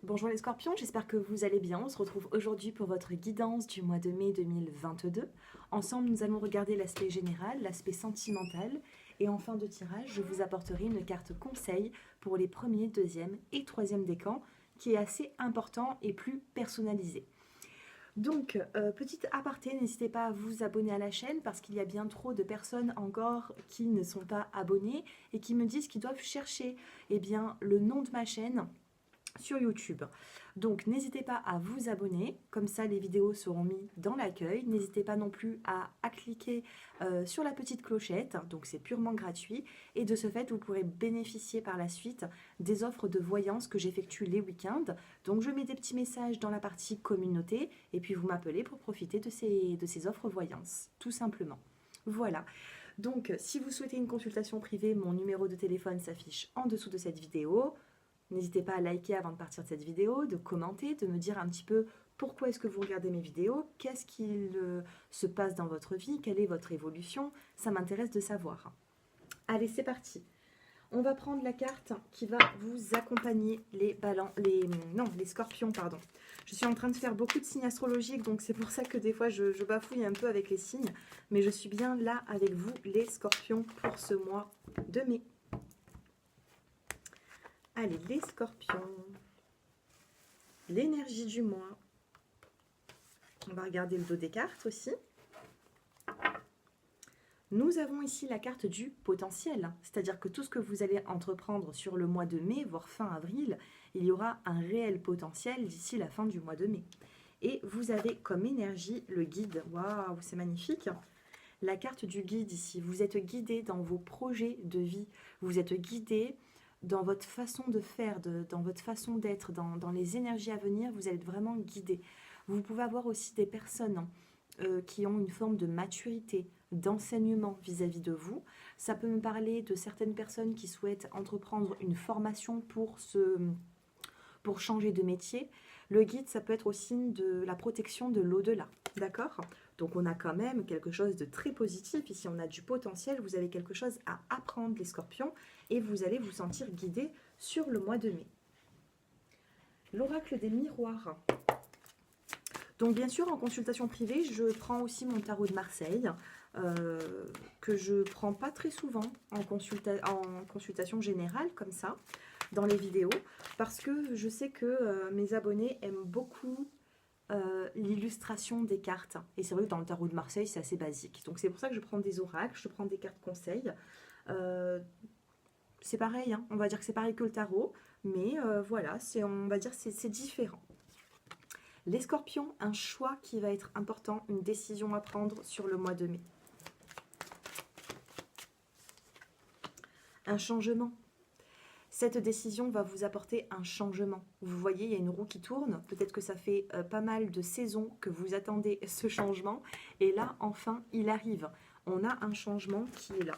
Bonjour les scorpions, j'espère que vous allez bien. On se retrouve aujourd'hui pour votre guidance du mois de mai 2022. Ensemble, nous allons regarder l'aspect général, l'aspect sentimental. Et en fin de tirage, je vous apporterai une carte conseil pour les premiers, deuxième et troisième décans qui est assez important et plus personnalisé. Donc, petite aparté, n'hésitez pas à vous abonner à la chaîne parce qu'il y a bien trop de personnes encore qui ne sont pas abonnées et qui me disent qu'ils doivent chercher le nom de ma chaîne sur YouTube. Donc n'hésitez pas à vous abonner, comme ça les vidéos seront mises dans l'accueil. N'hésitez pas non plus à cliquer sur la petite clochette, donc c'est purement gratuit. Et de ce fait, vous pourrez bénéficier par la suite des offres de voyance que j'effectue les week-ends. Donc je mets des petits messages dans la partie communauté et puis vous m'appelez pour profiter de ces offres voyance, tout simplement. Voilà. Donc si vous souhaitez une consultation privée, mon numéro de téléphone s'affiche en dessous de cette vidéo. N'hésitez pas à liker avant de partir de cette vidéo, de commenter, de me dire un petit peu pourquoi est-ce que vous regardez mes vidéos, qu'est-ce qu'il se passe dans votre vie, quelle est votre évolution, ça m'intéresse de savoir. Allez, c'est parti. On va prendre la carte qui va vous accompagner les scorpions, pardon. Je suis en train de faire beaucoup de signes astrologiques, donc c'est pour ça que des fois je bafouille un peu avec les signes, mais je suis bien là avec vous, les scorpions, pour ce mois de mai. Allez, les scorpions, l'énergie du mois. On va regarder le dos des cartes aussi. Nous avons ici la carte du potentiel, c'est-à-dire que tout ce que vous allez entreprendre sur le mois de mai, voire fin avril, il y aura un réel potentiel d'ici la fin du mois de mai. Et vous avez comme énergie le guide. Waouh, c'est magnifique! La carte du guide ici, vous êtes guidé dans vos projets de vie, vous êtes guidé dans votre façon de faire, dans votre façon d'être, dans les énergies à venir, vous êtes vraiment guidé. Vous pouvez avoir aussi des personnes qui ont une forme de maturité, d'enseignement vis-à-vis de vous. Ça peut me parler de certaines personnes qui souhaitent entreprendre une formation pour changer de métier. Le guide, ça peut être aussi de la protection de l'au-delà, d'accord? Donc on a quand même quelque chose de très positif. Ici, on a du potentiel. Vous avez quelque chose à apprendre, les scorpions, et vous allez vous sentir guidé sur le mois de mai. L'oracle des miroirs. Donc bien sûr, en consultation privée, je prends aussi mon tarot de Marseille, que je ne prends pas très souvent en consultation générale, comme ça, dans les vidéos, parce que je sais que mes abonnés aiment beaucoup l'illustration des cartes. Et c'est vrai que dans le tarot de Marseille, c'est assez basique. Donc c'est pour ça que je prends des oracles, je prends des cartes conseils. C'est pareil, hein, on va dire que c'est pareil que le tarot, mais voilà, on va dire c'est différent. Les scorpions, un choix qui va être important, une décision à prendre sur le mois de mai. Un changement. Cette décision va vous apporter un changement. Vous voyez, il y a une roue qui tourne. Peut-être que ça fait pas mal de saisons que vous attendez ce changement. Et là, enfin, il arrive. On a un changement qui est là.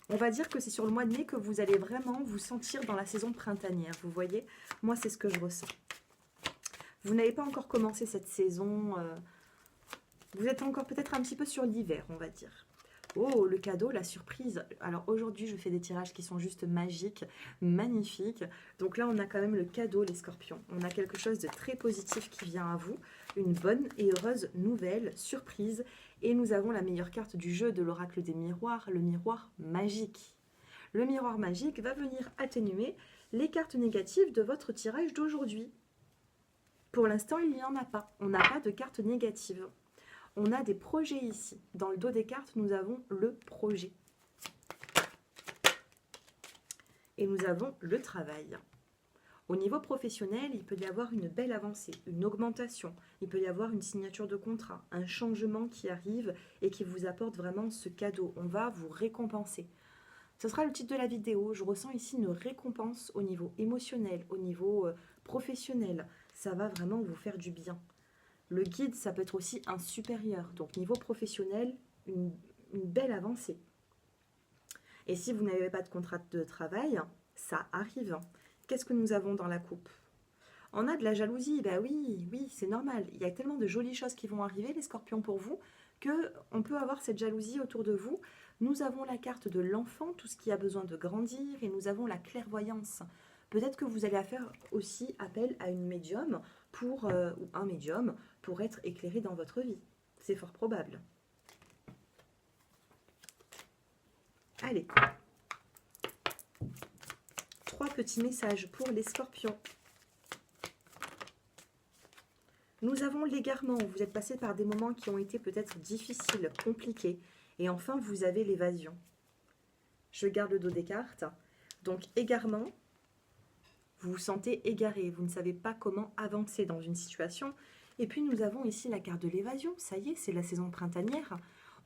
On va dire que c'est sur le mois de mai que vous allez vraiment vous sentir dans la saison printanière. Vous voyez, moi, c'est ce que je ressens. Vous n'avez pas encore commencé cette saison. Vous êtes encore peut-être un petit peu sur l'hiver, on va dire. Oh, le cadeau, la surprise. Alors aujourd'hui, je fais des tirages qui sont juste magiques, magnifiques. Donc là, on a quand même le cadeau, les scorpions. On a quelque chose de très positif qui vient à vous. Une bonne et heureuse nouvelle, surprise. Et nous avons la meilleure carte du jeu de l'oracle des miroirs, le miroir magique. Le miroir magique va venir atténuer les cartes négatives de votre tirage d'aujourd'hui. Pour l'instant, il n'y en a pas. On n'a pas de cartes négatives. On a des projets ici. Dans le dos des cartes, nous avons le projet. Et nous avons le travail. Au niveau professionnel, il peut y avoir une belle avancée, une augmentation. Il peut y avoir une signature de contrat, un changement qui arrive et qui vous apporte vraiment ce cadeau. On va vous récompenser. Ce sera le titre de la vidéo. Je ressens ici une récompense au niveau émotionnel, au niveau professionnel. Ça va vraiment vous faire du bien. Le guide, ça peut être aussi un supérieur. Donc, niveau professionnel, une belle avancée. Et si vous n'avez pas de contrat de travail, ça arrive. Qu'est-ce que nous avons dans la coupe? On a de la jalousie. Ben oui, c'est normal. Il y a tellement de jolies choses qui vont arriver, les scorpions, pour vous, qu'on peut avoir cette jalousie autour de vous. Nous avons la carte de l'enfant, tout ce qui a besoin de grandir, et nous avons la clairvoyance. Peut-être que vous allez faire aussi appel à une médium ou un médium pour être éclairé dans votre vie. C'est fort probable. Allez. 3 petits messages pour les scorpions. Nous avons l'égarement. Vous êtes passé par des moments qui ont été peut-être difficiles, compliqués. Et enfin, vous avez l'évasion. Je garde le dos des cartes. Donc, égarement. Vous vous sentez égaré. Vous ne savez pas comment avancer dans une situation. Et puis, nous avons ici la carte de l'évasion. Ça y est, c'est la saison printanière.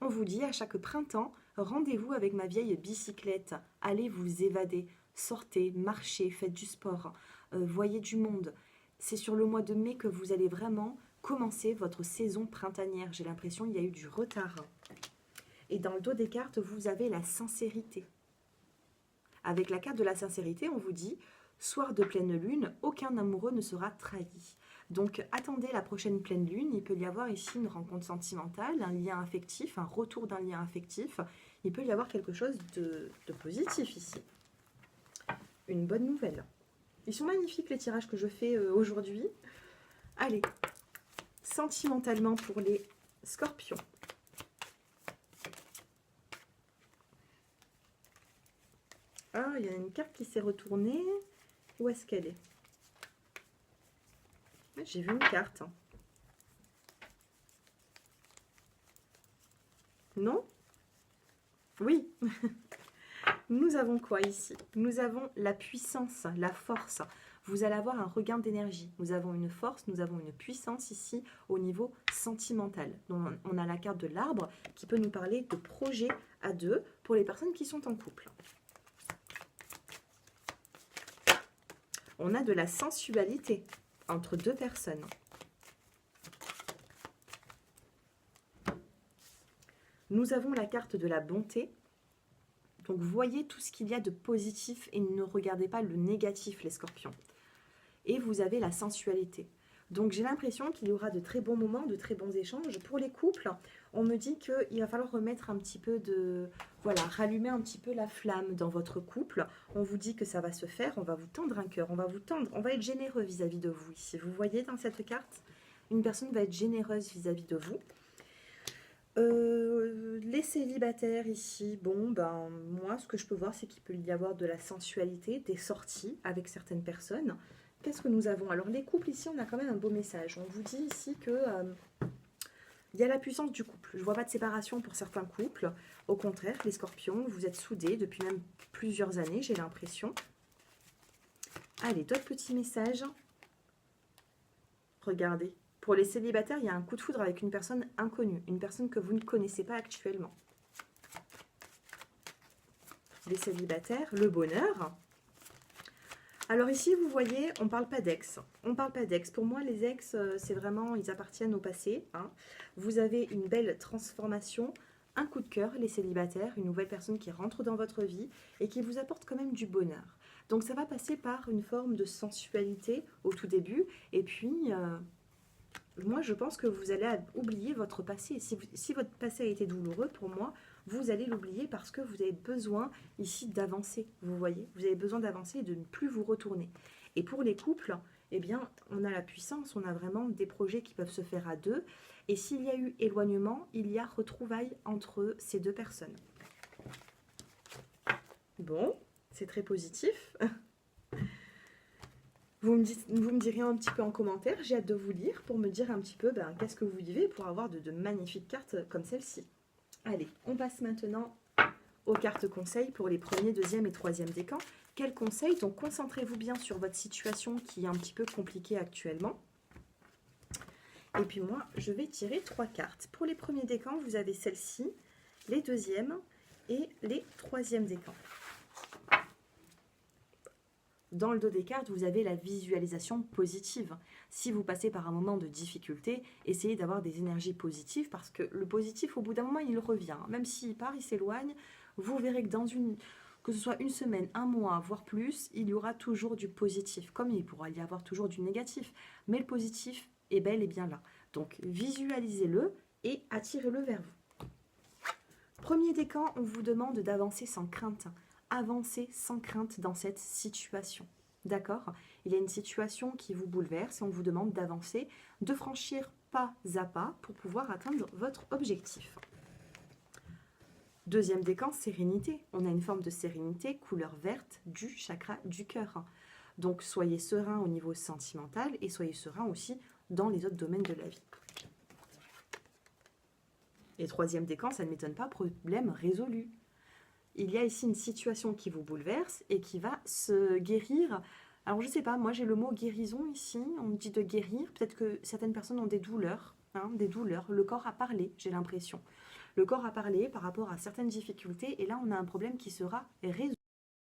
On vous dit à chaque printemps, rendez-vous avec ma vieille bicyclette. Allez vous évader. Sortez, marchez, faites du sport, voyez du monde. C'est sur le mois de mai que vous allez vraiment commencer votre saison printanière. J'ai l'impression qu'il y a eu du retard. Et dans le dos des cartes, vous avez la sincérité. Avec la carte de la sincérité, on vous dit, soir de pleine lune, aucun amoureux ne sera trahi. Donc attendez la prochaine pleine lune, il peut y avoir ici une rencontre sentimentale, un lien affectif, un retour d'un lien affectif. Il peut y avoir quelque chose de positif ici. Une bonne nouvelle. Ils sont magnifiques les tirages que je fais aujourd'hui. Allez, sentimentalement pour les scorpions. Ah, il y a une carte qui s'est retournée. Où est-ce qu'elle est? J'ai vu une carte. Non? Oui. Nous avons quoi ici? Nous avons la puissance, la force. Vous allez avoir un regain d'énergie. Nous avons une force, nous avons une puissance ici au niveau sentimental. Donc on a la carte de l'arbre qui peut nous parler de projet à deux pour les personnes qui sont en couple. On a de la sensualité entre deux personnes. Nous avons la carte de la bonté. Donc, voyez tout ce qu'il y a de positif et ne regardez pas le négatif, les scorpions. Et vous avez la sensualité. Donc, j'ai l'impression qu'il y aura de très bons moments, de très bons échanges. Pour les couples, on me dit qu'il va falloir remettre un petit peu de... Voilà, rallumer un petit peu la flamme dans votre couple. On vous dit que ça va se faire, on va vous tendre un cœur, on va vous tendre, on va être généreux vis-à-vis de vous ici. Vous voyez dans cette carte, une personne va être généreuse vis-à-vis de vous. Les célibataires ici, bon, ben, moi, ce que je peux voir, c'est qu'il peut y avoir de la sensualité, des sorties avec certaines personnes. Qu'est-ce que nous avons? Alors, les couples, ici, on a quand même un beau message. On vous dit ici que il y a la puissance du couple. Je ne vois pas de séparation pour certains couples. Au contraire, les scorpions, vous êtes soudés depuis même plusieurs années, j'ai l'impression. Allez, d'autres petits messages. Regardez. Pour les célibataires, il y a un coup de foudre avec une personne inconnue, une personne que vous ne connaissez pas actuellement. Les célibataires, le bonheur. Alors ici, vous voyez, on ne parle pas d'ex. On ne parle pas d'ex. Pour moi, les ex, c'est vraiment, ils appartiennent au passé. Hein. Vous avez une belle transformation, un coup de cœur, les célibataires, une nouvelle personne qui rentre dans votre vie et qui vous apporte quand même du bonheur. Donc ça va passer par une forme de sensualité au tout début et puis... moi, je pense que vous allez oublier votre passé. Si votre passé a été douloureux, pour moi, vous allez l'oublier parce que vous avez besoin ici d'avancer. Vous voyez, vous avez besoin d'avancer et de ne plus vous retourner. Et pour les couples, eh bien, on a la puissance, on a vraiment des projets qui peuvent se faire à deux. Et s'il y a eu éloignement, il y a retrouvailles entre ces deux personnes. Bon, c'est très positif. Vous me direz un petit peu en commentaire, j'ai hâte de vous lire pour me dire un petit peu qu'est-ce que vous vivez pour avoir de magnifiques cartes comme celle-ci. Allez, on passe maintenant aux cartes conseils pour les premiers, deuxième et troisième décans. Quels conseils? Donc concentrez-vous bien sur votre situation qui est un petit peu compliquée actuellement. Et puis moi, je vais tirer 3 cartes. Pour les premiers décans, vous avez celle-ci, les deuxièmes et les troisièmes décans. Dans le dos des cartes, vous avez la visualisation positive. Si vous passez par un moment de difficulté, essayez d'avoir des énergies positives parce que le positif, au bout d'un moment, il revient. Même s'il part, il s'éloigne, vous verrez que que ce soit une semaine, un mois, voire plus, il y aura toujours du positif, comme il pourra y avoir toujours du négatif. Mais le positif est bel et bien là. Donc, visualisez-le et attirez-le vers vous. Premier décan, on vous demande d'avancer sans crainte. Avancer sans crainte dans cette situation. D'accord? Il y a une situation qui vous bouleverse et on vous demande d'avancer, de franchir pas à pas pour pouvoir atteindre votre objectif. Deuxième décan, sérénité. On a une forme de sérénité, couleur verte, du chakra du cœur. Donc soyez serein au niveau sentimental et soyez serein aussi dans les autres domaines de la vie. Et troisième décan, ça ne m'étonne pas, problème résolu. Il y a ici une situation qui vous bouleverse et qui va se guérir. Alors je ne sais pas, moi j'ai le mot guérison ici, on me dit de guérir. Peut-être que certaines personnes ont des douleurs, des douleurs. Le corps a parlé, j'ai l'impression. Le corps a parlé par rapport à certaines difficultés et là on a un problème qui sera résolu.